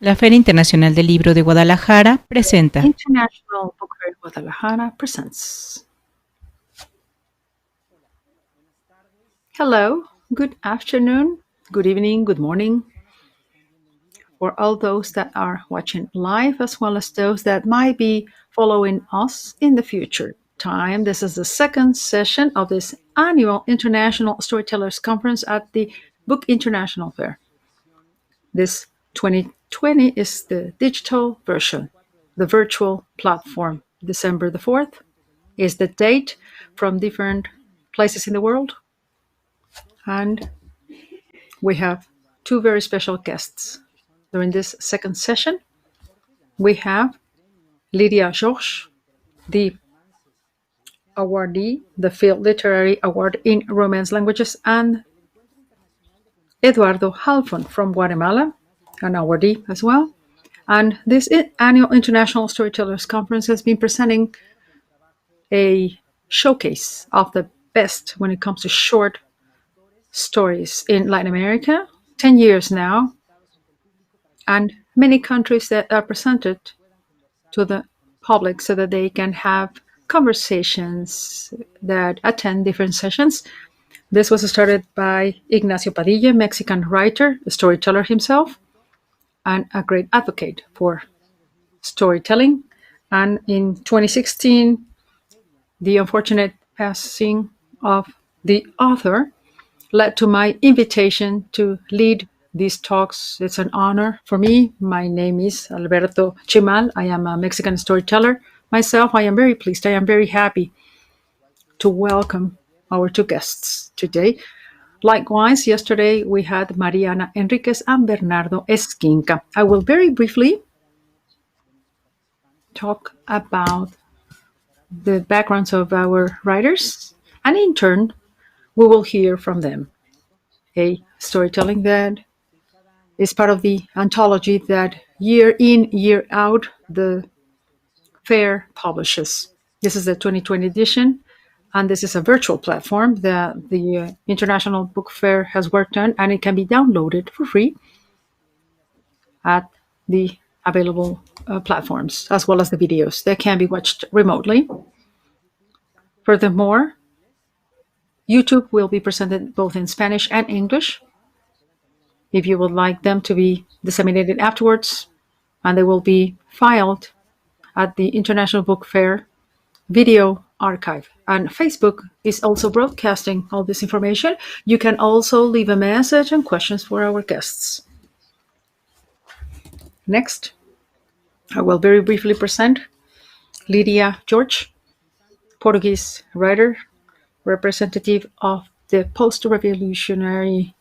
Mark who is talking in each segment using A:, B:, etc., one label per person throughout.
A: La Feria Internacional del Libro de Guadalajara presenta.
B: International Book Fair Guadalajara presents. Hello, good afternoon, good evening, good morning. For all those that are watching live, as well as those that might be following us in the future time. This is the second session of this annual International Storytellers Conference at the Book International Fair. This 2020 is the digital version, the virtual platform. December the 4th is the date from different places in the world. And we have two very special guests. During this second session, we have Lídia Jorge, the awardee, the FIL Literary Award in Romance Languages, and Eduardo Halfon from Guatemala, an awardee as well. And this annual International Storytellers Conference has been presenting a showcase of the best when it comes to short stories in Latin America, 10 years now, and many countries that are presented to the public so that they can have conversations that attend different sessions. This was started by Ignacio Padilla, Mexican writer, a storyteller himself, and a great advocate for storytelling. And in 2016, the unfortunate passing of the author led to my invitation to lead these talks. It's an honor for me. My name is Alberto Chimal. I am a Mexican storyteller myself. I am very pleased. I am very happy to welcome our two guests today. Likewise, yesterday we had Mariana Enriquez and Bernardo Esquinca. I will very briefly talk about the backgrounds of our writers, and in turn, we will hear from them. A storytelling that is part of the anthology that year in, year out, the fair publishes. This is the 2020 edition, and this is a virtual platform that the International Book Fair has worked on, and it can be downloaded for free at the available platforms, as well as the videos that can be watched remotely. Furthermore, YouTube will be presented both in Spanish and English. If you would like them to be disseminated afterwards, and they will be filed at the International Book Fair video archive. And Facebook is also broadcasting all this information. You can also leave a message and questions for our guests. Next, I will very briefly present Lídia Jorge, Portuguese writer, representative of the post-revolutionary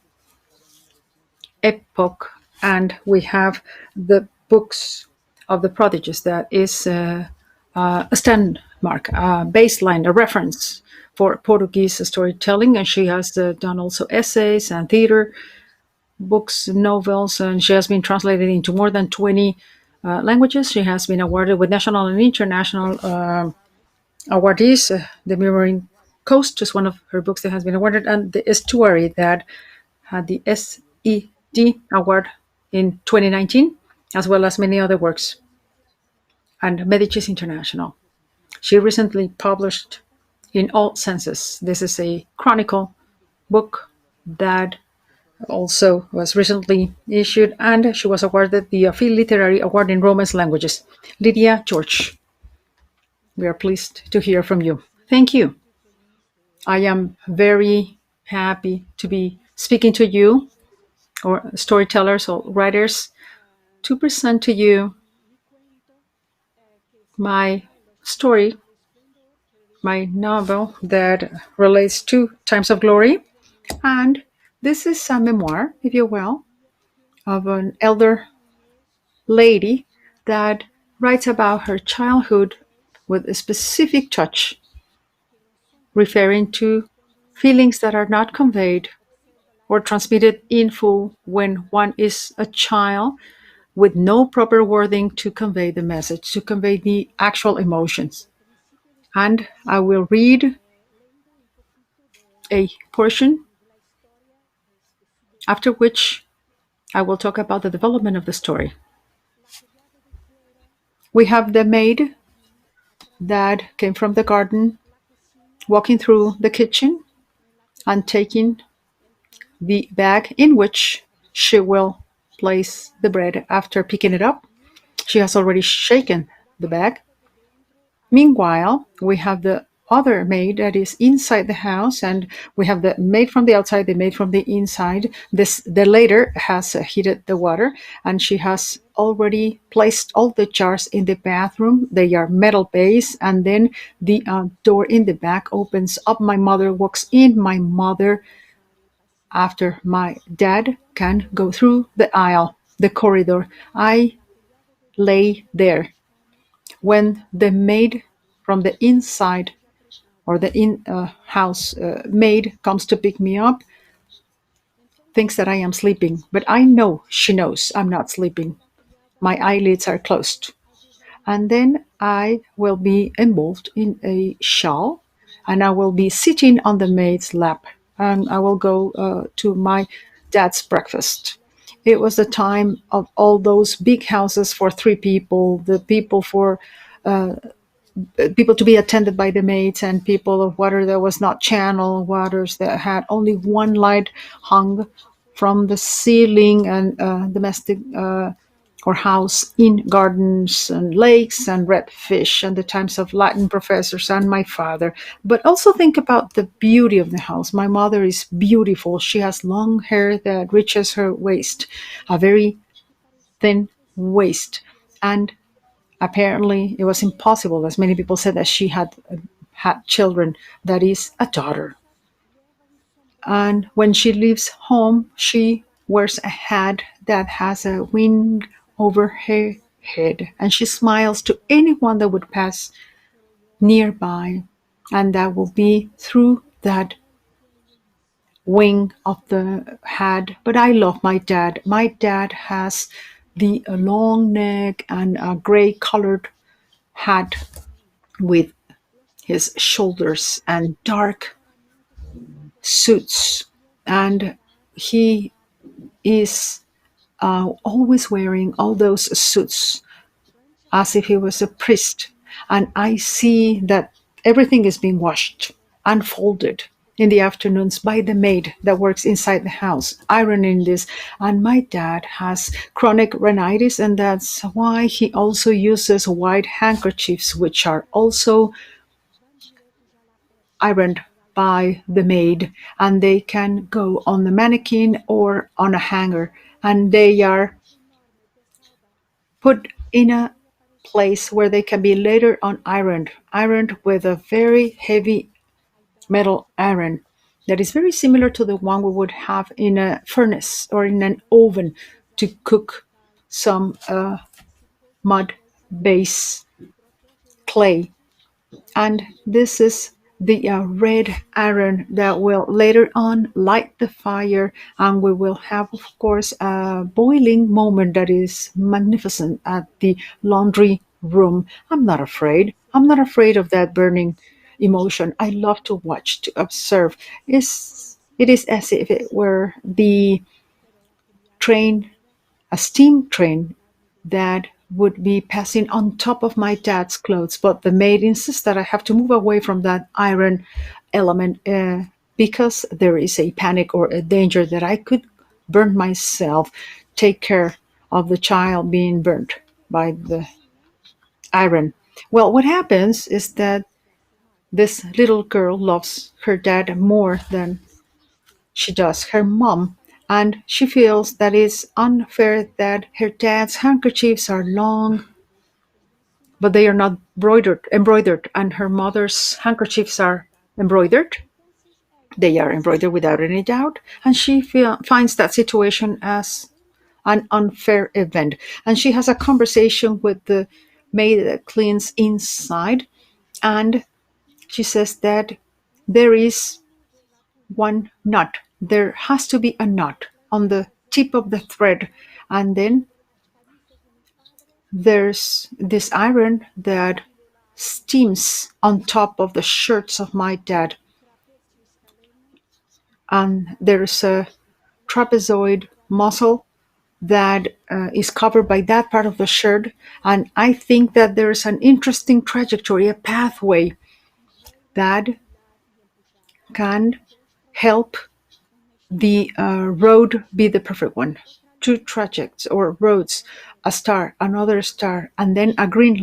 B: epoch, and we have the books of the prodigies that is a landmark, a baseline, a reference for Portuguese storytelling, and she has done also essays and theater books, novels, and she has been translated into more than 20 languages. She has been awarded with national and international awardees. The Mirroring Coast is one of her books that has been awarded, and The Estuary that had the SED Award in 2019, as well as many other works, and Medici's International. She recently published In All Senses. This is a chronicle book that also was recently issued, and she was awarded the FIL Literary Award in Romance Languages. Lídia Jorge, we are pleased to hear from you. Thank you. I am very happy to be speaking to you, or storytellers or writers, to present to you my story my novel that relates to Times of Glory. And this is a memoir, if you will, of an elder lady that writes about her childhood with a specific touch, referring to feelings that are not conveyed or transmitted in full when one is a child, with no proper wording to convey the message, to convey the actual emotions. And I will read a portion, after which I will talk about the development of the story. We have the maid that came from the garden, walking through the kitchen and taking the bag in which she will place the bread after picking it up. She has already shaken the bag. Meanwhile, we have the other maid that is inside the house, and we have the maid from the outside, the maid from the inside. The latter has heated the water, and she has already placed all the jars in the bathroom. They are metal base, and then the door in the back opens up. My mother walks in. My mother, after my dad, can go through the aisle, the corridor. I lay there. When the maid from the inside, or the house maid, comes to pick me up, thinks that I am sleeping, but I know she knows I'm not sleeping. My eyelids are closed. And then I will be involved in a shawl, and I will be sitting on the maid's lap, and I will go to my dad's breakfast. It was the time of all those big houses for three people, the people for people to be attended by the maids, and people of water that was not channel waters, that had only one light hung from the ceiling, and domestic or house in gardens and lakes and red fish, and the times of Latin professors and my father. But also think about the beauty of the house. My mother is beautiful. She has long hair that reaches her waist, a very thin waist, and apparently it was impossible, as many people said, that she had children. That is a daughter. And when she leaves home, she wears a hat that has a wing over her head, and she smiles to anyone that would pass nearby, and that will be through that wing of the hat. But I love my dad. My dad has the long neck and a gray colored hat with his shoulders and dark suits, and he is always wearing all those suits as if he was a priest. And I see that everything is being washed and folded in the afternoons by the maid that works inside the house, ironing this. And my dad has chronic rhinitis, and that's why he also uses white handkerchiefs, which are also ironed by the maid, and they can go on the mannequin or on a hanger, and they are put in a place where they can be later on ironed with a very heavy metal iron that is very similar to the one we would have in a furnace or in an oven to cook some mud base clay. And this is the red iron that will later on light the fire, and we will have, of course, a boiling moment that is magnificent at the laundry room. I'm not afraid of that burning emotion. I love to watch, to observe. It is as if it were the train, a steam train that would be passing on top of my dad's clothes. But the maid insists that I have to move away from that iron element, because there is a panic or a danger that I could burn myself, take care of the child being burnt by the iron. Well, what happens is that this little girl loves her dad more than she does her mom, and she feels that it's unfair that her dad's handkerchiefs are long, but they are not embroidered, and her mother's handkerchiefs are embroidered. They are embroidered without any doubt, and she finds that situation as an unfair event. And she has a conversation with the maid that cleans inside, and she says that there is one knot. There has to be a knot on the tip of the thread, and then there's this iron that steams on top of the shirts of my dad, and there's a trapezoid muscle that is covered by that part of the shirt. And I think that there's an interesting trajectory, a pathway that can help the road be the perfect one. Two trajects or roads, a star, another star, and then a green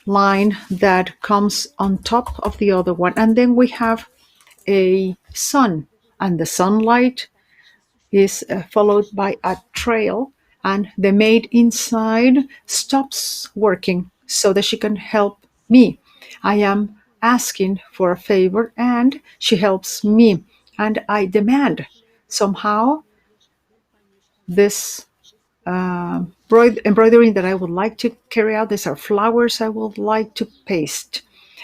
B: line that comes on top of the other one. And then we have a sun, and the sunlight is followed by a trail, and the maid inside stops working so that she can help me. I am asking for a favor, and she helps me, and I demand somehow this embroidery that I would like to carry out. These are flowers I would like to paste.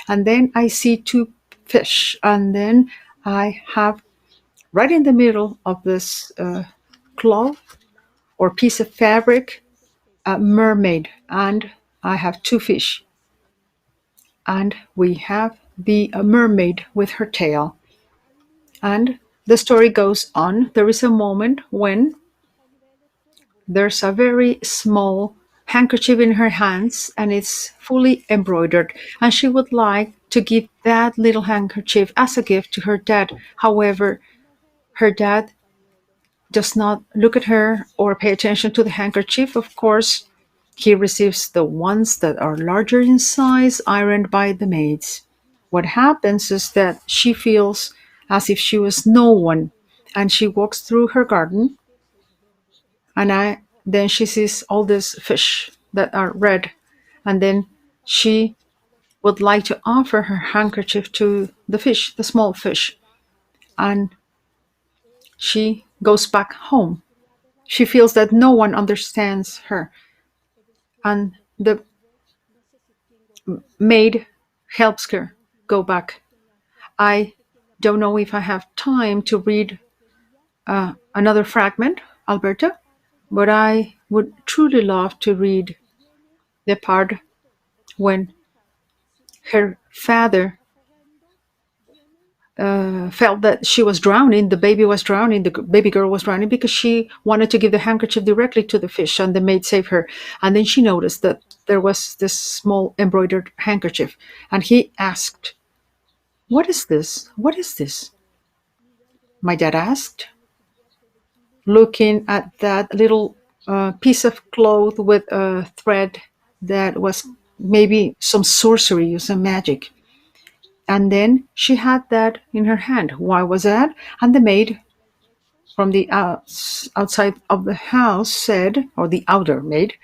B: And then I see two fish, and then I have right in the middle of this cloth or piece of fabric, a mermaid, and I have two fish. And we have the mermaid with her tail. And the story goes on. There is a moment when there's a very small handkerchief in her hands, and it's fully embroidered. And she would like to give that little handkerchief as a gift to her dad. However, her dad does not look at her or pay attention to the handkerchief. Of course, he receives the ones that are larger in size, ironed by the maids. What happens is that she feels as if she was no one, and she walks through her garden, and then she sees all these fish that are red, and then she would like to offer her handkerchief to the fish, the small fish, and she goes back home. She feels that no one understands her, and the maid helps her go back. I don't know if I have time to read another fragment, Alberto, but I would truly love to read the part when her father felt that she was drowning, the baby was drowning, the baby girl was drowning, because she wanted to give the handkerchief directly to the fish, and the maid saved her. And then she noticed that there was this small embroidered handkerchief, and he asked, "What is this? What is this?" My dad asked, looking at that little piece of cloth with a thread that was maybe some sorcery or some magic. And then she had that in her hand. Why was that? And the maid from the outside of the house said, or the outer maid,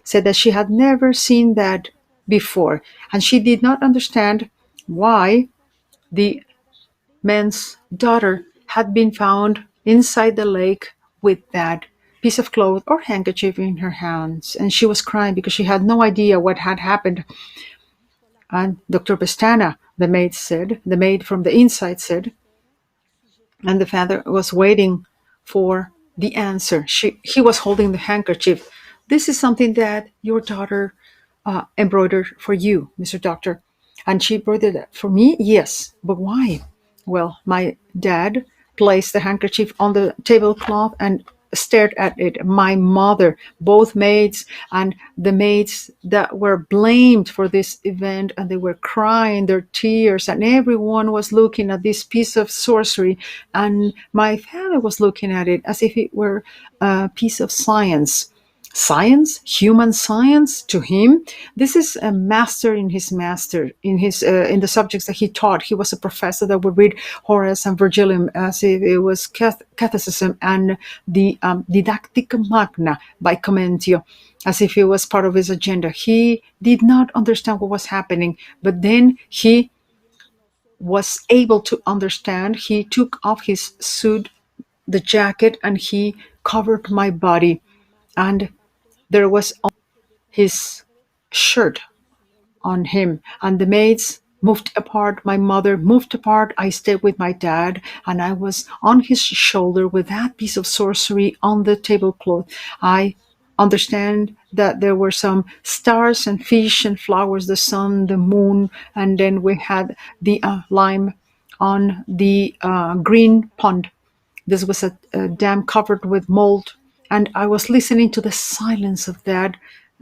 B: said that she had never seen that before. And she did not understand why the man's daughter had been found inside the lake with that piece of cloth or handkerchief in her hands. And she was crying because she had no idea what had happened. And Dr. Pestana, the maid from the inside said, and the father was waiting for the answer. He was holding the handkerchief. "This is something that your daughter embroidered for you, Mr. Doctor." "And she embroidered that for me?" "Yes." "But why?" "Well, my dad placed the handkerchief on the tablecloth and stared at it. My mother, both maids, and the maids that were blamed for this event, and they were crying their tears, and everyone was looking at this piece of sorcery, and my father was looking at it as if it were a piece of science. science, human science. To him, this is a master in his in the subjects that he taught. He was a professor that would read Horace and Virgilium as if it was Catholicism, and the Didactica Magna by Commentio as if it was part of his agenda. He did not understand what was happening, but then he was able to understand. He took off his suit, the jacket, and he covered my body, and there was his shirt on him, and the maids moved apart. My mother moved apart. I stayed with my dad, and I was on his shoulder with that piece of sorcery on the tablecloth. I understand that there were some stars and fish and flowers, the sun, the moon, and then we had the lime on the green pond. This was a dam covered with mold, and I was listening to the silence of that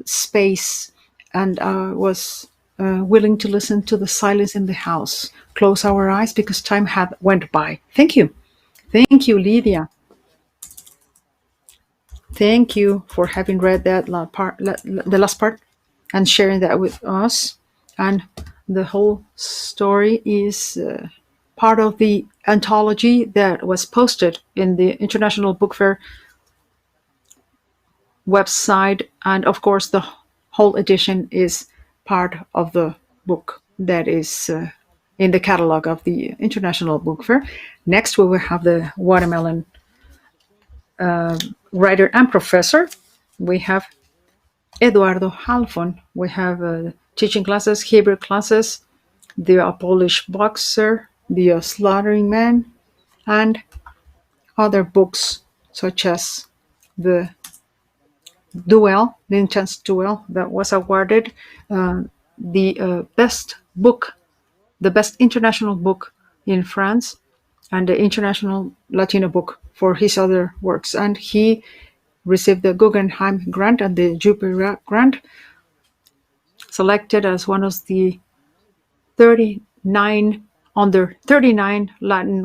B: space, and I was willing to listen to the silence in the house. Close our eyes because time had went by. Thank you. Thank you, Lydia. Thank you for having read that the last part, and sharing that with us. And the whole story is part of the anthology that was posted in the International Book Fair website. And of course, the whole edition is part of the book that is in the catalog of the International Book Fair. Next, we will have the Guatemalan writer and professor. We have Eduardo Halfon. We have teaching classes, Hebrew classes, the Polish boxer, the slaughtering man, and other books such as the Duel, the Intense Duel, that was awarded the best book, the best international book in France, and the international Latino book for his other works. And he received the Guggenheim Grant and the Jupiter Grant, selected as one of the 39 Latin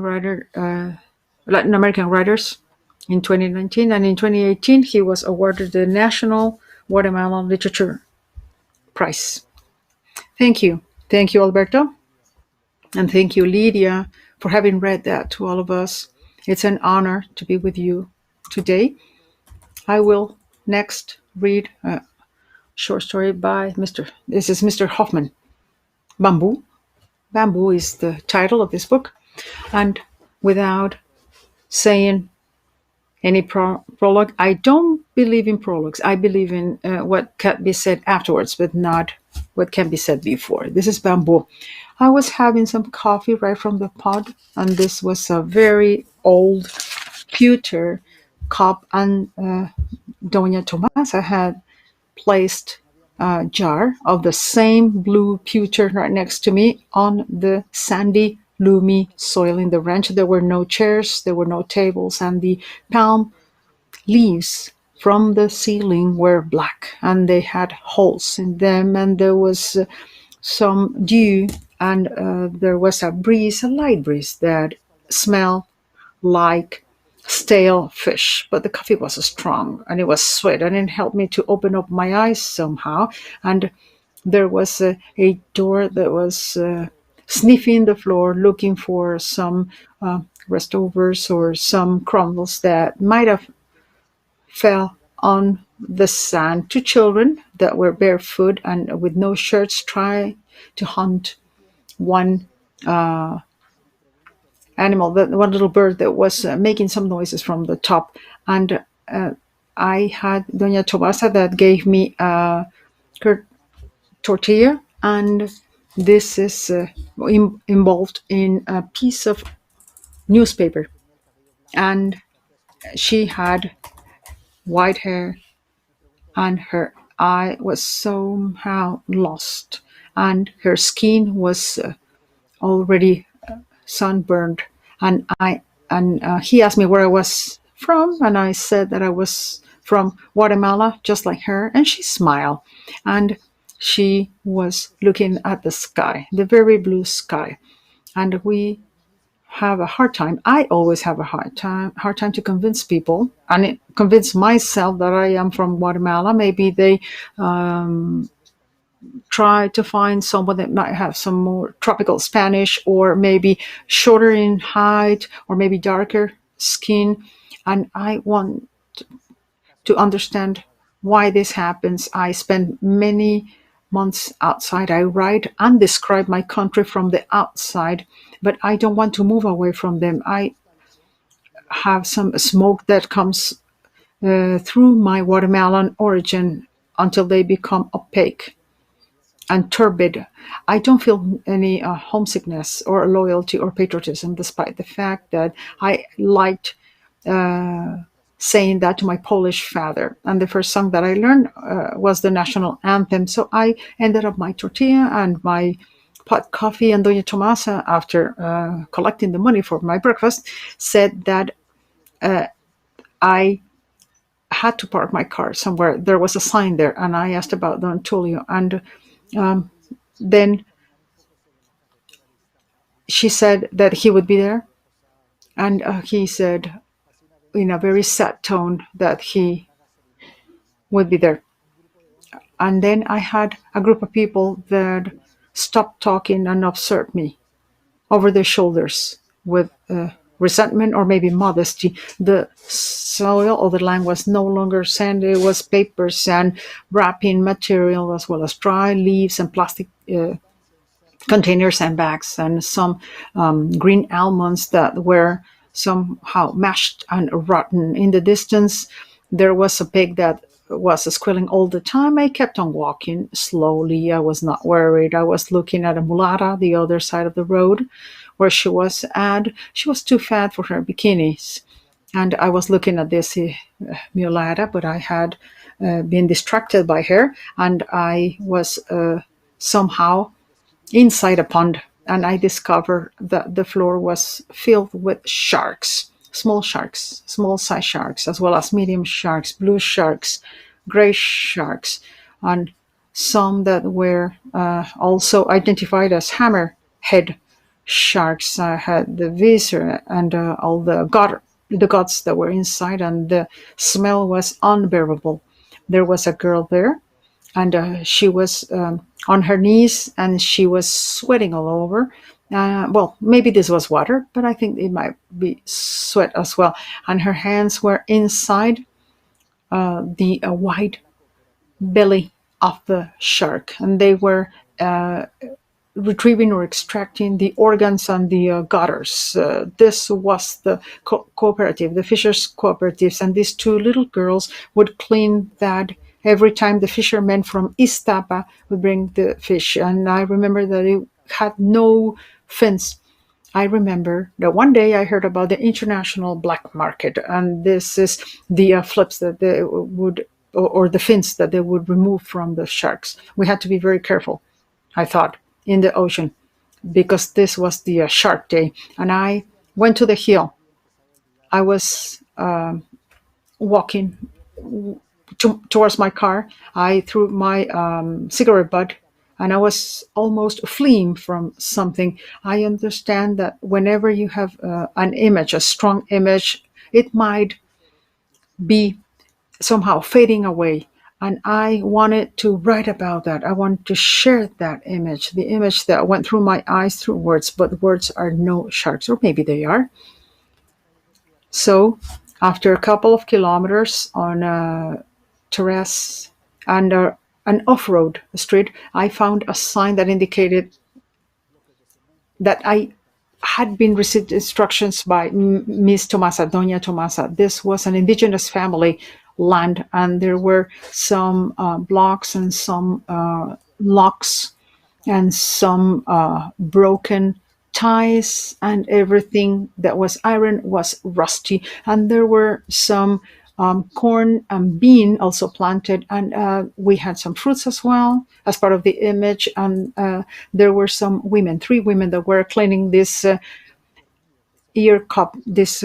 B: American writers in 2019, and in 2018 he was awarded the National Guatemalan Literature Prize. Thank you. Thank you, Alberto. And thank you, Lydia, for having read that to all of us. It's an honor to be with you today. I will next read a short story by Mr. Hoffman. Bamboo. Bamboo is the title of this book. And without saying any prologue, I don't believe in prologues. I believe in what can be said afterwards, but not what can be said before. This is Bamboo. I was having some coffee right from the pot, and this was a very old pewter cup, and Doña Tomasa had placed a jar of the same blue pewter right next to me on the sandy, loomy soil in the ranch. There were no chairs, there were no tables, and the palm leaves from the ceiling were black, and they had holes in them, and there was some dew, and there was a breeze, a light breeze that smelled like stale fish, but the coffee was strong and it was sweet, and it helped me to open up my eyes somehow. And there was a door that was sniffing the floor, looking for some restovers or some crumbles that might have fell on the sand. Two children that were barefoot and with no shirts try to hunt one animal, one little bird that was making some noises from the top. And I had Doña Tomasa that gave me a tortilla, and this is involved in a piece of newspaper. And she had white hair, and her eye was somehow lost, and her skin was already sunburned. And he asked me where I was from, and I said that I was from Guatemala, just like her. And she smiled, and she was looking at the sky, the very blue sky. And we have a hard time. I always have a hard time to convince people and convince myself that I am from Guatemala. Maybe they try to find someone that might have some more tropical Spanish, or maybe shorter in height, or maybe darker skin. And I want to understand why this happens. I spend many months outside. I write and describe my country from the outside, but I don't want to move away from them. I have some smoke that comes through my Guatemalan origin until they become opaque and turbid. I don't feel any homesickness or loyalty or patriotism, despite the fact that I liked saying that to my Polish father. And the first song that I learned was the national anthem. So I ended up my tortilla and my pot coffee, and Doña Tomasa, after collecting the money for my breakfast, said that I had to park my car somewhere. There was a sign there, and I asked about Don Tulio, and then she said that he would be there, and he said in a very sad tone that he would be there. And then I had a group of people that stopped talking and observed me over their shoulders with resentment or maybe modesty. The soil or the land was no longer sand, it was papers and wrapping material, as well as dry leaves and plastic containers and bags, and some green almonds that were somehow mashed and rotten. In the distance, there was a pig that was squealing all the time. I kept on walking slowly. I was not worried. I was looking at a mulata, the other side of the road, where she was at. She was too fat for her bikinis. And I was looking at this mulata, but I had been distracted by her, and I was somehow inside a pond, and I discovered that the floor was filled with sharks, small size sharks, as well as medium sharks, blue sharks, gray sharks, and some that were also identified as hammerhead sharks. I had the viscera and all the guts that were inside, and the smell was unbearable. There was a girl there, and she was on her knees, and she was sweating all over. Well, maybe this was water, but I think it might be sweat as well. And her hands were inside the wide belly of the shark, and they were retrieving or extracting the organs and the gutters. This was the cooperative, the fishers' cooperatives, and these two little girls would clean that every time the fishermen from Iztapa would bring the fish. And I remember that it had no fins. I remember that one day I heard about the international black market, and this is the flips that they would, or the fins that they would remove from the sharks. We had to be very careful, I thought, in the ocean, because this was the shark day. And I went to the hill. I was walking towards my car. I threw my cigarette butt, and I was almost fleeing from something. I understand that whenever you have an image, a strong image, it might be somehow fading away. And I wanted to write about that. I wanted to share that image, the image that went through my eyes through words, but words are no sharks, or maybe they are. So after a couple of kilometers on a terrace and an off-road street, I found a sign that indicated that I had been received instructions by Miss Tomasa, Doña Tomasa. This was an indigenous family land, and there were some blocks and some locks and some broken ties, and everything that was iron was rusty. And there were some corn and bean also planted, and we had some fruits as well as part of the image. And there were some women, 3 women, that were cleaning this ear cup, this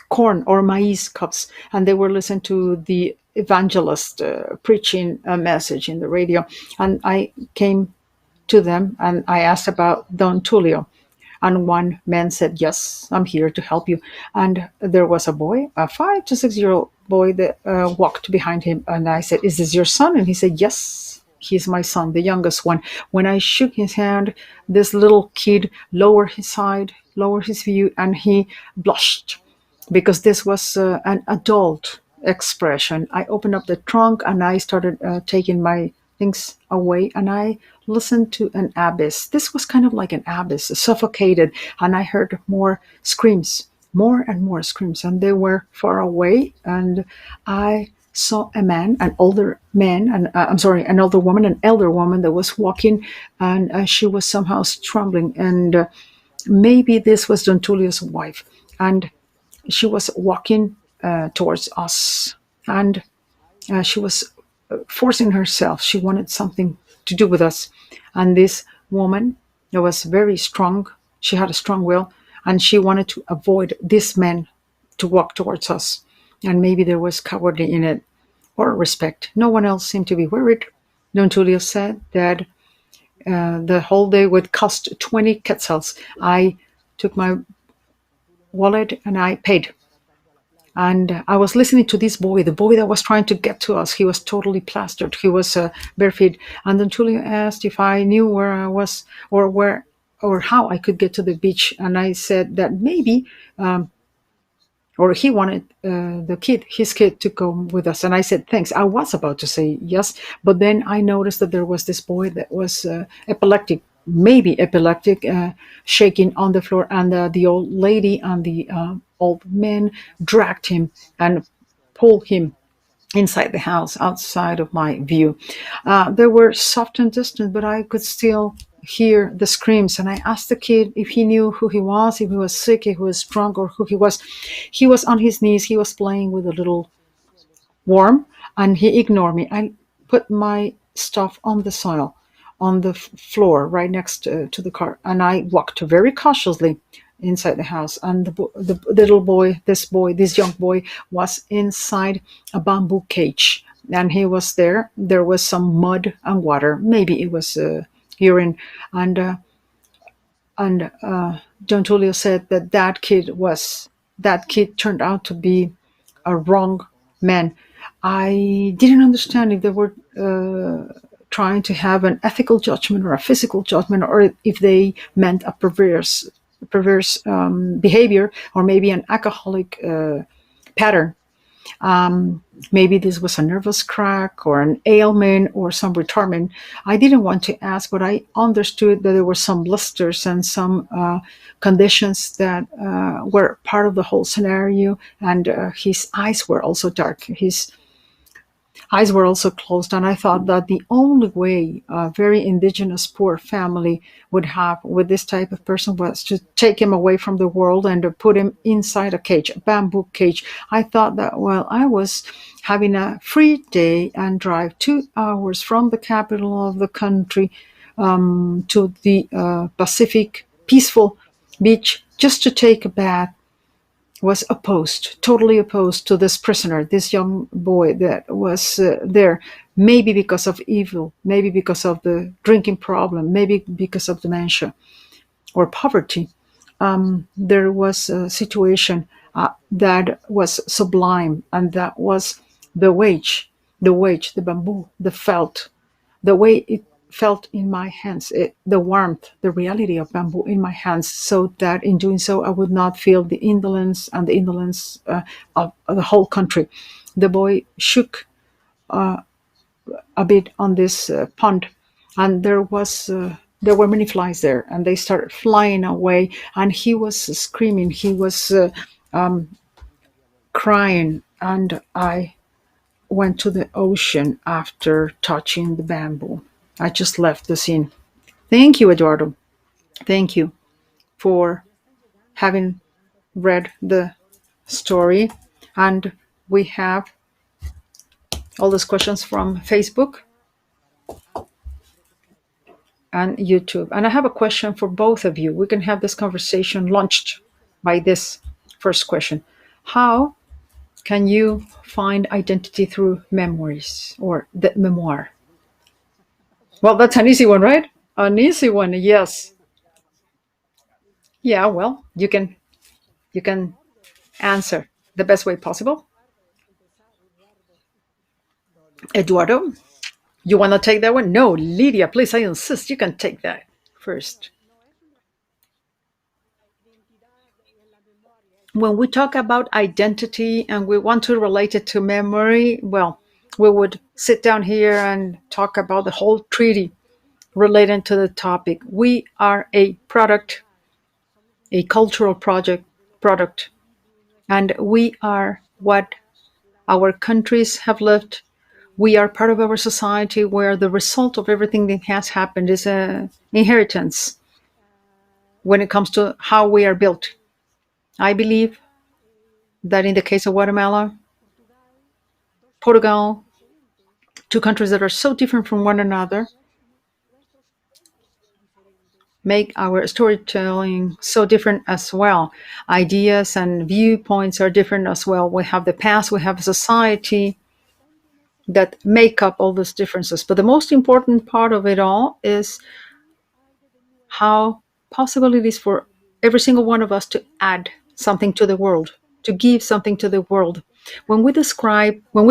B: corn or maize cups, and they were listening to the evangelist preaching a message in the radio. And I came to them and I asked about Don Tulio. And one man said, "Yes, I'm here to help you." And there was a boy, a 5 to 6 year old boy, that walked behind him. And I said, "Is this your son?" And he said, "Yes, he's my son, the youngest one." When I shook his hand, this little kid lowered his side, lowered his view, and he blushed because this was an adult expression. I opened up the trunk and I started taking my things away, and I listened to an abyss. This was kind of like an abyss, suffocated, and I heard more screams, more and more screams, and they were far away. And I saw a man, an older man, and I'm sorry, an older woman, an elder woman that was walking, and she was somehow trembling, and maybe this was Don Tulio's wife, and she was walking towards us, and she was forcing herself. She wanted something to do with us. And this woman that was very strong, she had a strong will, and she wanted to avoid this man to walk towards us. And maybe there was cowardly in it, or respect. No one else seemed to be worried. Don Tulio said that the whole day would cost 20 quetzals. I took my wallet and I paid. And I was listening to this boy, the boy that was trying to get to us. He was totally plastered. He was barefoot. And then Tulio asked if I knew where I was, or how I could get to the beach. And I said that maybe, or he wanted his kid to come with us. And I said, thanks. I was about to say yes. But then I noticed that there was this boy that was epileptic, maybe epileptic, shaking on the floor. And the old lady and the old man dragged him and pulled him inside the house, outside of my view. They were soft and distant, but I could still hear the screams. And I asked the kid if he knew who he was, if he was sick, if he was drunk, or who he was. He was on his knees. He was playing with a little worm, and he ignored me. I put my stuff on the soil, on the floor right next to the car, and I walked very cautiously inside the house. And the little boy, this young boy, was inside a bamboo cage, and he was there. There was some mud and water. Maybe it was urine. And John Tulio said that kid turned out to be a wrong man. I didn't understand if they were trying to have an ethical judgment or a physical judgment, or if they meant a perverse behavior, or maybe an alcoholic pattern. Maybe this was a nervous crack or an ailment or some retardment. I didn't want to ask, but I understood that there were some blisters and some conditions that were part of the whole scenario. And his eyes were also dark. His eyes were also closed, and I thought that the only way a very indigenous poor family would have with this type of person was to take him away from the world and to put him inside a cage, a bamboo cage. I thought that while I was having a free day and drive 2 hours from the capital of the country to the Pacific peaceful beach just to take a bath, was totally opposed to this prisoner, this young boy that was there, maybe because of evil, maybe because of the drinking problem, maybe because of dementia or poverty. There was a situation that was sublime, and that was the bamboo, the felt, the way it felt in my hands, the warmth, the reality of bamboo in my hands, so that in doing so I would not feel the indolence and the indolence of the whole country. The boy shook a bit on this pond, and there were many flies there, and they started flying away, and he was screaming, he was crying, and I went to the ocean after touching the bamboo. I just left the scene. Thank you, Eduardo. Thank you for having read the story. And we have all these questions from Facebook and YouTube. And I have a question for both of you. We can have this conversation launched by this first question. How can you find identity through memories or the memoir? Well, that's an easy one, right? An easy one, yes. Yeah, well, you can answer the best way possible. Eduardo, you want to take that one? No, Lydia, please, I insist. You can take that first. When we talk about identity and we want to relate it to memory, well, we would sit down here and talk about the whole treaty related to the topic. We are a product, a cultural product, and we are what our countries have lived. We are part of our society where the result of everything that has happened is a inheritance when it comes to how we are built. I believe that in the case of Guatemala, Portugal, two countries that are so different from one another, make our storytelling so different as well. Ideas and viewpoints are different as well. We have the past, we have a society that make up all those differences. But the most important part of it all is how possible it is for every single one of us to add something to the world, to give something to the world. When we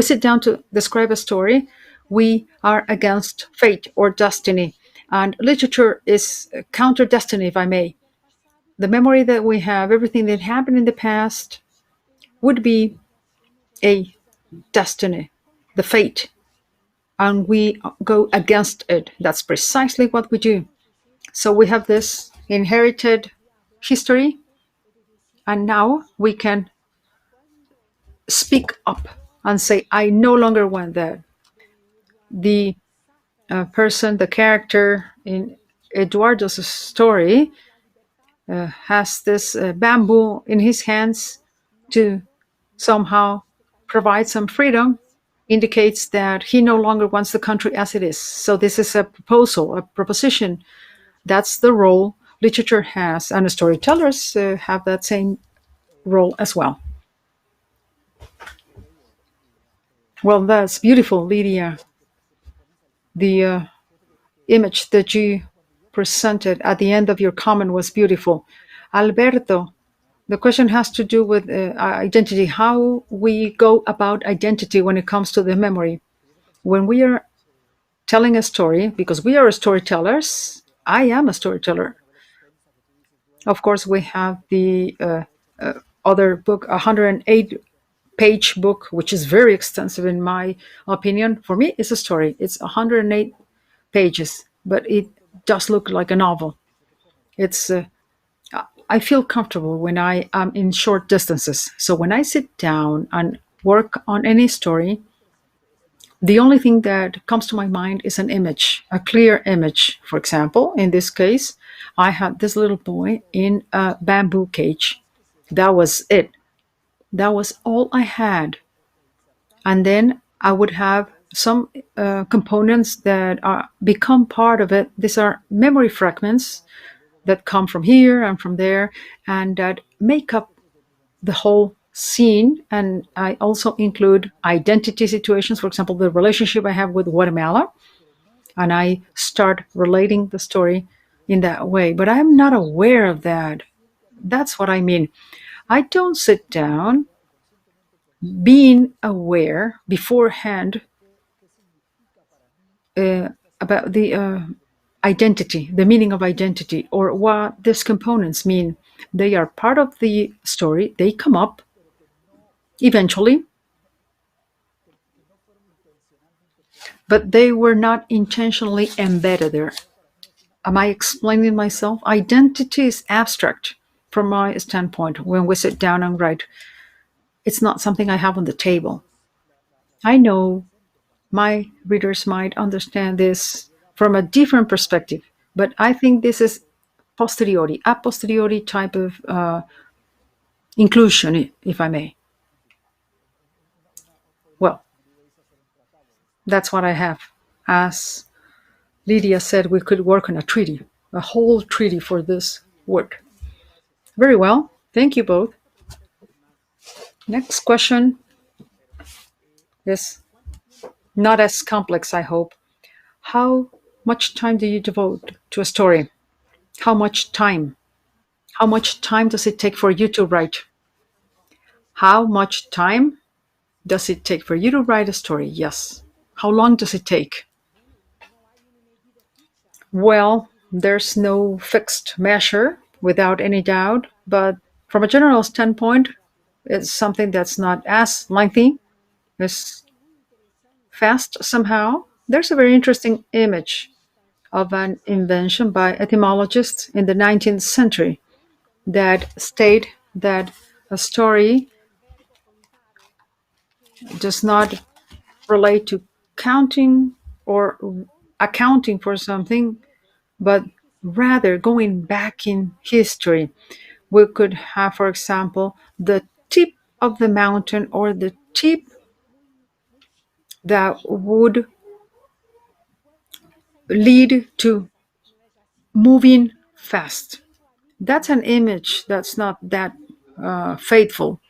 B: sit down to describe a story, we are against fate or destiny. And literature is counter destiny, if I may. The memory that we have, everything that happened in the past, would be a destiny, the fate, and we go against it. That's precisely what we do. So we have this inherited history, and now we can speak up and say, I no longer want that. The person, the character in Eduardo's story has this bamboo in his hands to somehow provide some freedom, indicates that he no longer wants the country as it is. So this is a proposal, a proposition. That's the role literature has, and storytellers have that same role as well. Well, that's beautiful, Lydia. The image that you presented at the end of your comment was beautiful. Alberto, the question has to do with identity, how we go about identity when it comes to the memory. When we are telling a story, because we are storytellers, I am a storyteller. Of course, we have the other book, 108-page book, which is very extensive in my opinion. For me, it's a story. It's 108 pages, but it does look like a novel. It's I feel comfortable when I am in short distances. So when I sit down and work on any story, the only thing that comes to my mind is an image, a clear image. For example, in this case, I had this little boy in a bamboo cage. That was it. That was all I had. And then I would have some components that become part of it. These are memory fragments that come from here and from there and that make up the whole scene. And I also include identity situations, for example, the relationship I have with Guatemala, and I start relating the story in that way. But I'm not aware of that. That's what I mean. I don't sit down being aware beforehand about the identity, the meaning of identity, or what these components mean. They are part of the story. They come up eventually, but they were not intentionally embedded there. Am I explaining myself? Identity is abstract from my standpoint when we sit down and write. It's not something I have on the table. I know my readers might understand this from a different perspective, but I think this is a posteriori type of inclusion, if I may. Well, that's what I have. As Lydia said, we could work on a whole treaty for this work. Very well. Thank you both. Next question is not as complex, I hope. How much time do you devote to a story? How much time? How much time does it take for you to write? How much time does it take for you to write a story? Yes. How long does it take? Well, there's no fixed measure without any doubt, but from a general standpoint, it's something that's not as lengthy, as fast somehow. There's a very interesting image of an invention by etymologists in the 19th century that state that a story does not relate to counting or accounting for something, but rather going back in history. We could have, for example, the tip of the mountain or the tip that would lead to moving fast. That's an image that's not that faithful.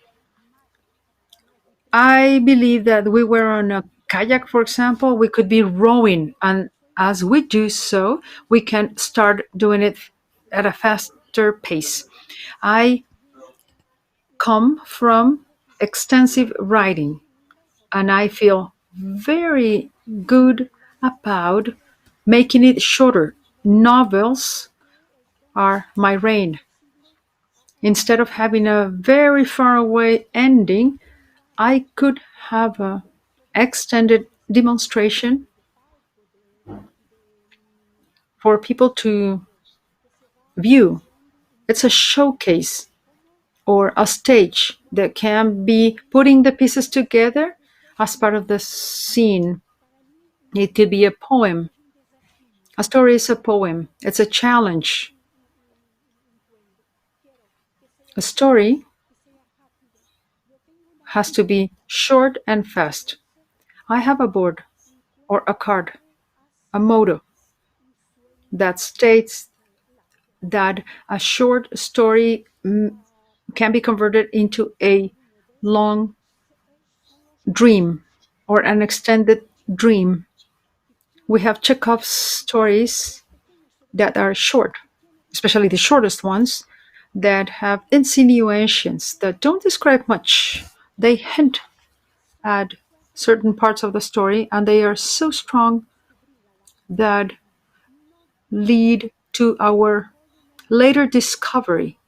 B: I believe that we were on a kayak, for example, we could be rowing, and as we do so, we can start doing it at a faster pace. I come from extensive writing, and I feel very good about making it shorter. Novels are my reign. Instead of having a very far away ending, I could have a extended demonstration for people to view. It's a showcase or a stage that can be putting the pieces together as part of the scene. It could be a poem. A story is a poem. It's a challenge. A story has to be short and fast. I have a board or a card, a motto that states that a short story can be converted into a long dream or an extended dream. We have Chekhov's stories that are short, especially the shortest ones, that have insinuations that don't describe much. They hint at certain parts of the story, and they are so strong that lead to our later discovery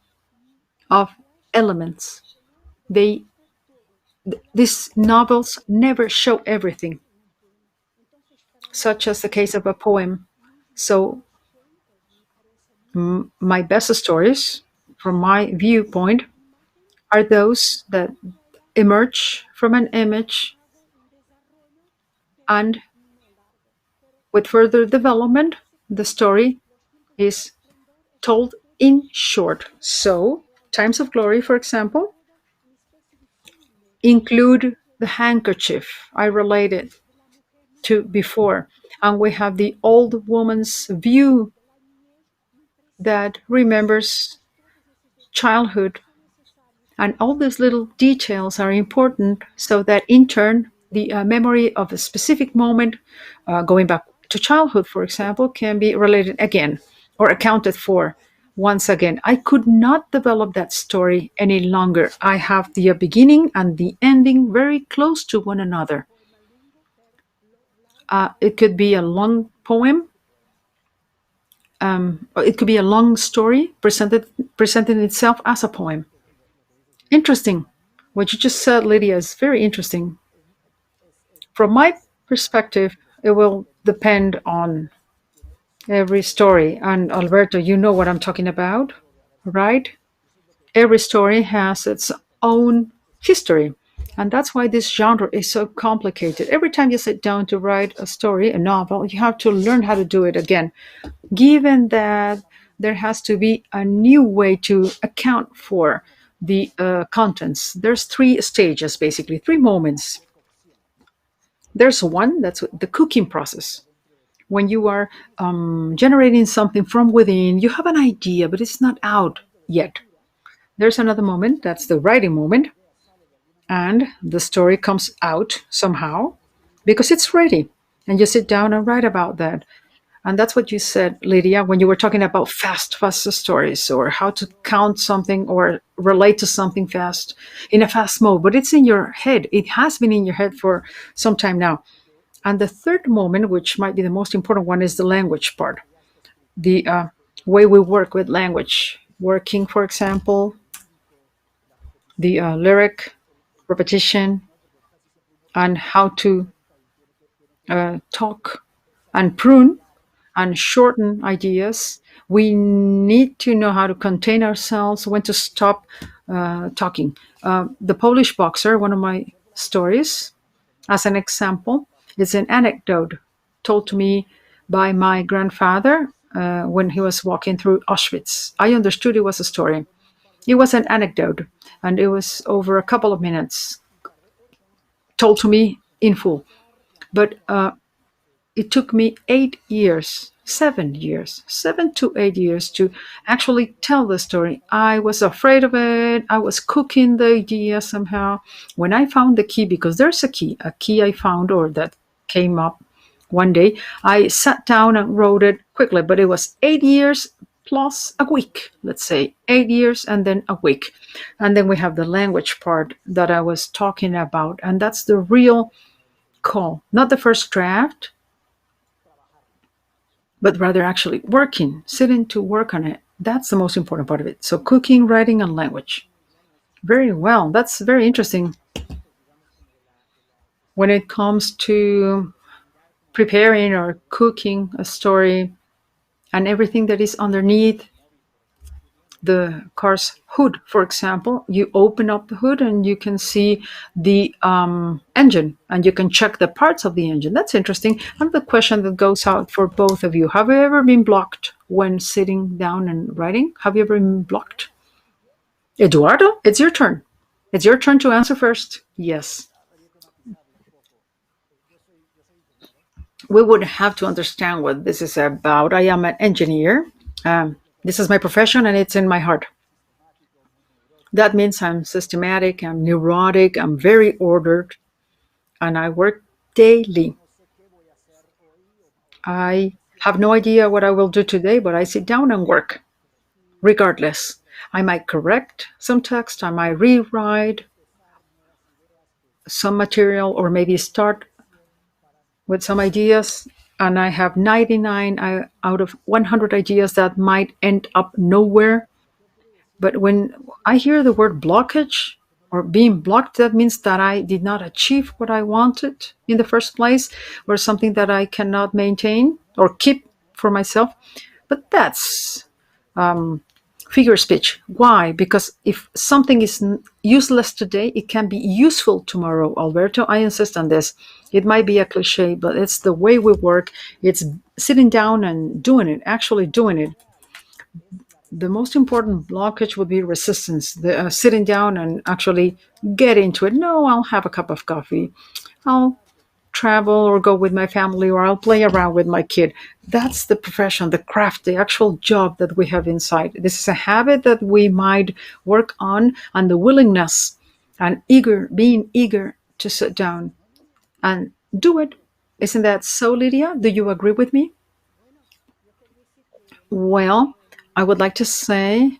B: of elements. They These novels never show everything, such as the case of a poem. So, my best stories, from my viewpoint, are those that emerge from an image and, with further development, the story is told in short. So, Times of Glory, for example, include the handkerchief I related to before. And we have the old woman's view that remembers childhood. And all these little details are important so that in turn, the memory of a specific moment, going back to childhood, for example, can be related again or accounted for once again. I could not develop that story any longer. I have the beginning and the ending very close to one another. It could be a long poem. It could be a long story presenting itself as a poem. Interesting. What you just said, Lydia, is very interesting. From my perspective, it will depend on every story. And Alberto, you know what I'm talking about, right? Every story has its own history. And that's why this genre is so complicated. Every time you sit down to write a story, a novel, you have to learn how to do it again. Given that there has to be a new way to account for the contents. There's three stages, basically, three moments. There's one that's the cooking process. When you are generating something from within, you have an idea, but it's not out yet. There's another moment, that's the writing moment, and the story comes out somehow because it's ready. And you sit down and write about that. And that's what you said, Lydia, when you were talking about fast stories, or how to count something or relate to something fast in a fast mode. But it's in your head. It has been in your head for some time now. And the third moment, which might be the most important one, is the language part. The way we work with language. Working, for example, the lyric, repetition, and how to talk and prune and shorten ideas. We need to know how to contain ourselves, when to stop talking. The Polish boxer, one of my stories, as an example, is an anecdote told to me by my grandfather when he was walking through Auschwitz. I understood it was a story. It was an anecdote, and it was over a couple of minutes, told to me in full. But it took me 7 to 8 years to actually tell the story. I was afraid of it. I was cooking the idea somehow. When I found the key, because there's a key I found, or that came up one day, I sat down and wrote it quickly, but it was 8 years plus a week, let's say 8 years and then a week. And then we have the language part that I was talking about. And that's the real call, not the first draft, but rather actually working, sitting to work on it. That's the most important part of it. So cooking, writing, and language. Very well. That's very interesting. When it comes to preparing or cooking a story and everything that is underneath the car's hood, for example, you open up the hood and you can see the engine, and you can check the parts of the engine. That's interesting. And the question that goes out for both of you: have you ever been blocked when sitting down and writing? Have you ever been blocked? Eduardo, it's your turn. It's your turn to answer first. Yes. We would have to understand what this is about. I am an engineer. This is my profession, and it's in my heart. That means I'm systematic, I'm neurotic, I'm very ordered, and I work daily. I have no idea what I will do today, but I sit down and work, regardless. I might correct some text, I might rewrite some material, or maybe start with some ideas, and I have 99 out of 100 ideas that might end up nowhere. But when I hear the word blockage or being blocked, that means that I did not achieve what I wanted in the first place, or something that I cannot maintain or keep for myself. But that's figure speech. Why? Because if something is useless today, it can be useful tomorrow, Alberto. I insist on this. It might be a cliche, but it's the way we work. It's sitting down and doing it, actually doing it. The most important blockage would be resistance, the sitting down and actually get into it. No, I'll have a cup of coffee. I'll travel or go with my family, or I'll play around with my kid. That's the profession, the craft, the actual job that we have inside. This is a habit that we might work on, and the willingness and being eager to sit down and do it. Isn't that so, Lydia? Do you agree with me? Well, I would like to say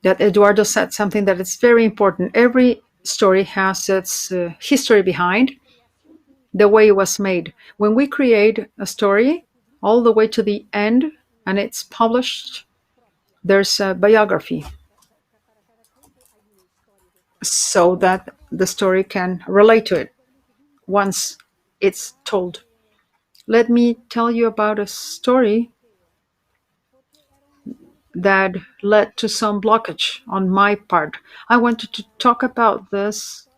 B: that Eduardo said something that is very important. Every story has its history behind, the way it was made. When we create a story all the way to the end and it's published, there's a biography, so that the story can relate to it once it's told. Let me tell you about a story that led to some blockage on my part. I wanted to talk about this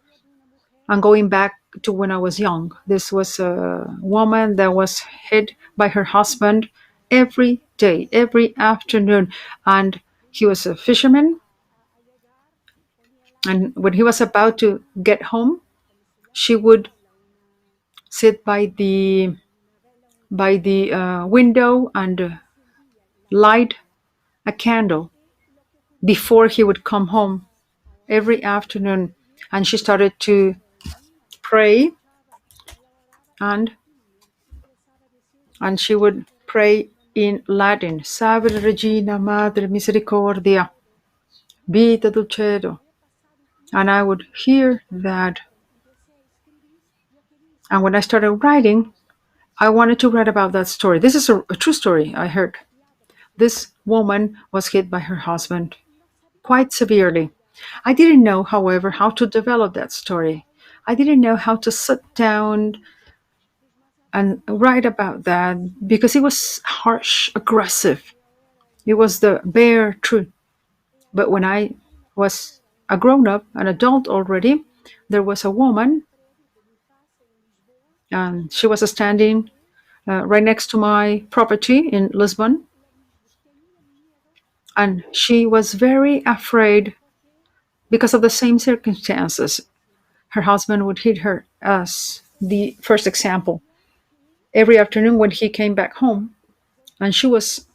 B: and going back to when I was young. This was a woman that was hit by her husband every day, every afternoon. And he was a fisherman. And when he was about to get home, she would sit by the window and light a candle before he would come home every afternoon. And she started to pray and and she would pray in Latin, Salve Regina Madre Misericordia, Vita Dulcedo. And I would hear that. And when I started writing, I wanted to write about that story. This is a true story I heard. This woman was hit by her husband quite severely. I didn't know, however, how to develop that story. I didn't know how to sit down and write about that because it was harsh, aggressive. It was the bare truth. But when I was a grown up, an adult already, there was a woman, and she was standing right next to my property in Lisbon. And she was very afraid because of the same circumstances. Her husband would hit her, as the first example, every afternoon when he came back home. And she was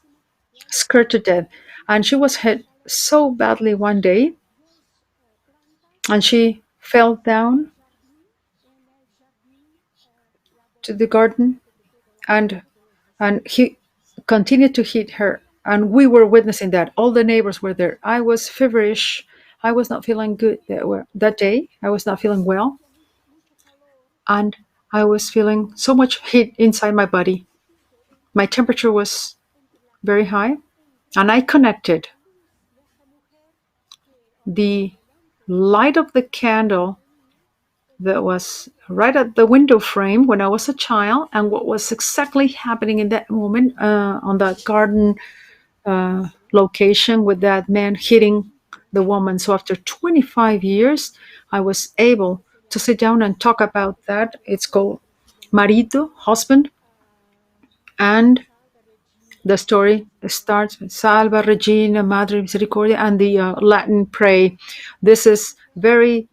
B: scared to death. And she was hit so badly one day, and she fell down to the garden, and he continued to hit her. And we were witnessing that. All the neighbors were there. I was feverish. I was not feeling good that day. I was not feeling well. And I was feeling so much heat inside my body. My temperature was very high. And I connected the light of the candle that was right at the window frame when I was a child and what was exactly happening in that moment on that garden location with that man hitting the woman. So after 25 years, I was able to sit down and talk about that. It's called Marido, husband, and the story starts with Salva Regina Madre Misericordia and the Latin pray. This is very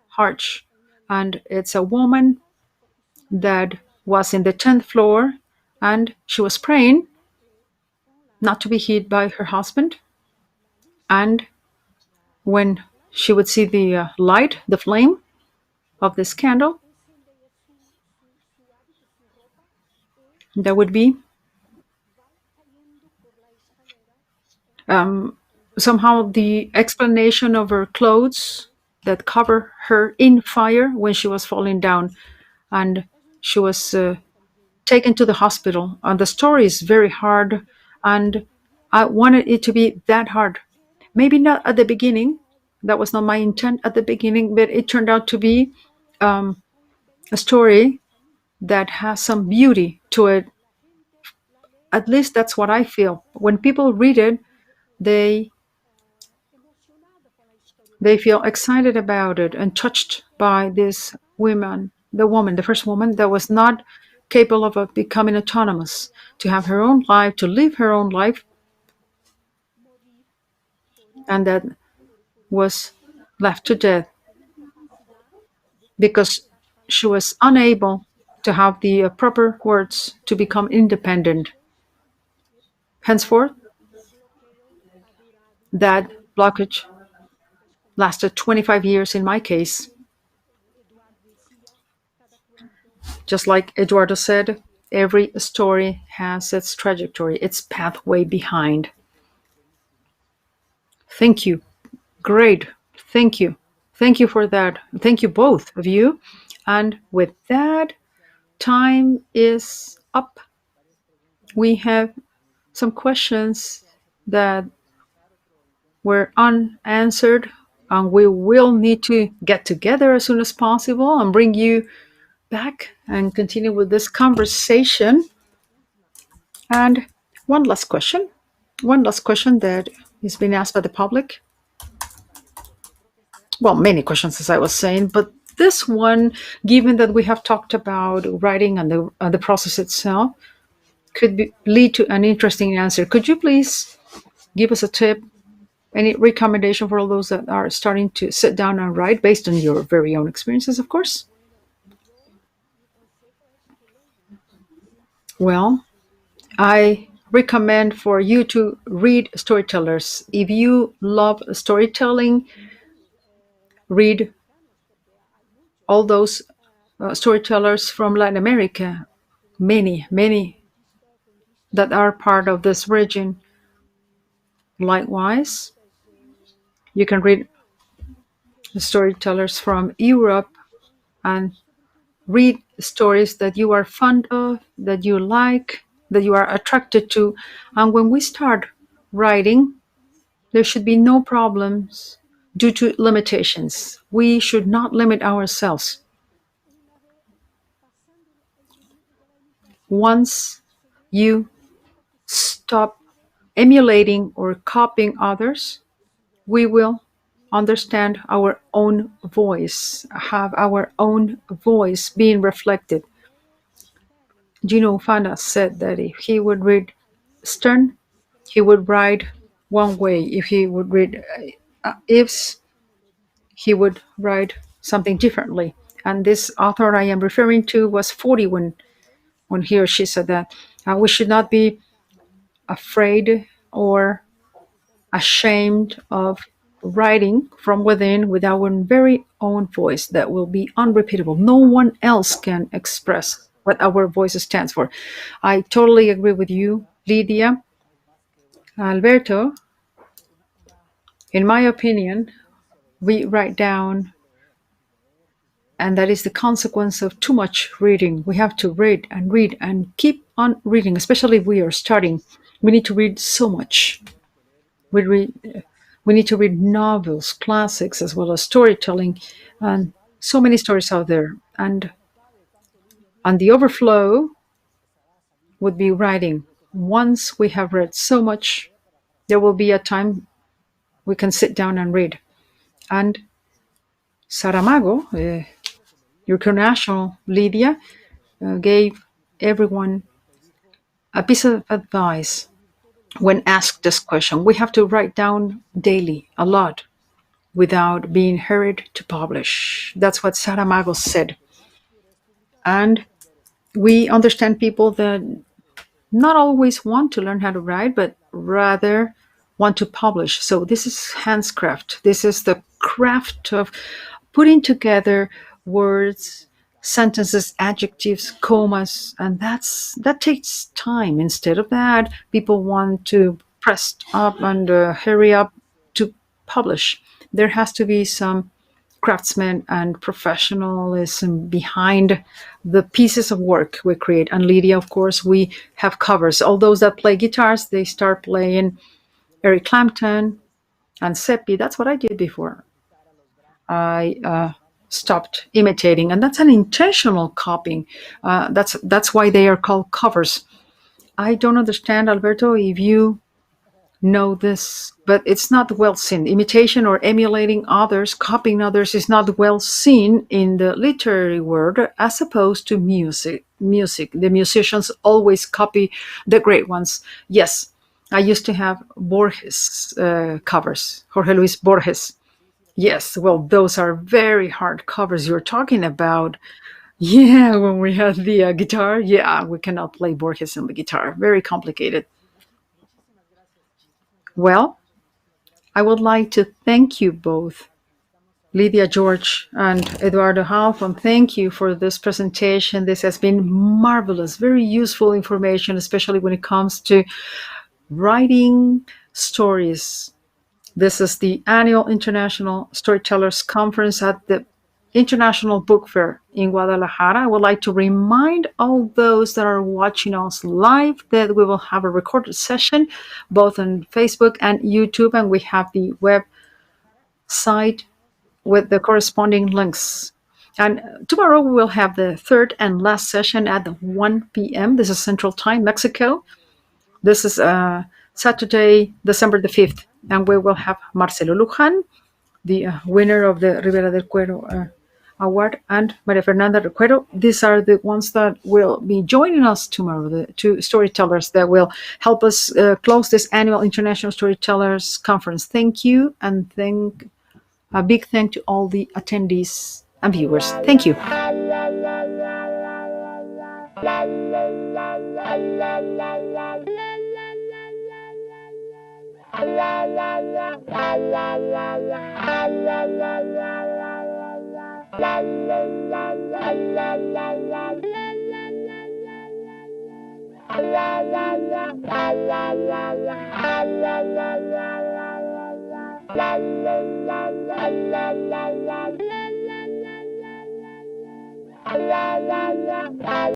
B: harsh, and it's a woman that was in the 10th floor, and she was praying not to be hit by her husband. And when she would see the light, the flame of this candle, there would be somehow the explanation of her clothes that cover her in fire when she was falling down, and she was taken to the hospital. And the story is very hard, and I wanted it to be that hard. Maybe not at the beginning. That was not my intent at the beginning, but it turned out to be a story that has some beauty to it. At least that's what I feel. When people read it, they feel excited about it and touched by this woman, the first woman that was not capable of becoming autonomous, to have her own life, to live her own life, and that was left to death because she was unable to have the proper words to become independent. Henceforth, that blockage lasted 25 years in my case. Just like Eduardo said, every story has its trajectory, its pathway behind. Thank you. Great. Thank you. Thank you for that. Thank you, both of you. And with that, time is up. We have some questions that were unanswered, and we will need to get together as soon as possible and bring you back and continue with this conversation. And one last question that is being asked by the public. Well, many questions, as I was saying, but this one, given that we have talked about writing and the process itself, could lead to an interesting answer. Could you please give us a tip, any recommendation for all those that are starting to sit down and write based on your very own experiences, of course? Well, I recommend for you to read storytellers. If you love storytelling, read all those storytellers from Latin America. Many that are part of this region. Likewise, you can read the storytellers from Europe and read stories that you are fond of, that you like, that you are attracted to. And when we start writing, there should be no problems due to limitations. We should not limit ourselves. Once you stop emulating or copying others, we will understand our own voice, have our own voice being reflected. Gino Fana said that if he would read Stern, he would write one way. If he would read Ives, he would write something differently. And this author I am referring to was 40 when he or she said that. We should not be afraid or ashamed of writing from within with our very own voice that will be unrepeatable. No one else can express what our voice stands for. I totally agree with you, Lydia. Alberto, in my opinion, we write down, and that is the consequence of too much reading. We have to read and keep on reading, especially if we are starting. We need to read so much. We need to read novels, classics, as well as storytelling, and so many stories out there. And the overflow would be writing. Once we have read so much, there will be a time we can sit down and read. And Saramago, your connational Lydia, gave everyone a piece of advice when asked this question. We have to write down daily, a lot, without being hurried to publish. That's what Saramago said. And we understand people that not always want to learn how to write, but rather want to publish. So this is handcraft. This is the craft of putting together words, sentences, adjectives, commas, and that takes time. Instead of that, people want to press up and hurry up to publish. There has to be some craftsman and professionalism behind the pieces of work we create. And Lydia, of course, we have covers. All those that play guitars, they start playing Eric Clapton and Seppi. That's what I did before I stopped imitating, and that's an intentional copying. That's why they are called covers. I don't understand, Alberto, if you know this, but it's not well seen. Imitation or emulating others, copying others is not well seen in the literary world as opposed to music. The musicians always copy the great ones. Yes, I used to have Borges covers, Jorge Luis Borges. Yes, well, those are very hard covers you're talking about. Yeah, when we had the guitar, yeah, we cannot play Borges on the guitar. Very complicated. Well, I would like to thank you both, Lídia Jorge and Eduardo Halfon. Thank you for this presentation. This has been marvelous, very useful information, especially when it comes to writing stories. This is the annual International Storytellers Conference at the International Book Fair in Guadalajara. I would like to remind all those that are watching us live that we will have a recorded session both on Facebook and YouTube, and we have the website with the corresponding links. And tomorrow we will have the third and last session at 1 p.m. This is Central Time, Mexico. This is Saturday, December the 5th, and we will have Marcelo Luján, the winner of the Ribera del Cuero Award, and Maria Fernanda Recuero. These are the ones that will be joining us tomorrow, the two storytellers that will help us close this annual International Storytellers Conference. Thank you, and a big thank to all the attendees and viewers. Thank you.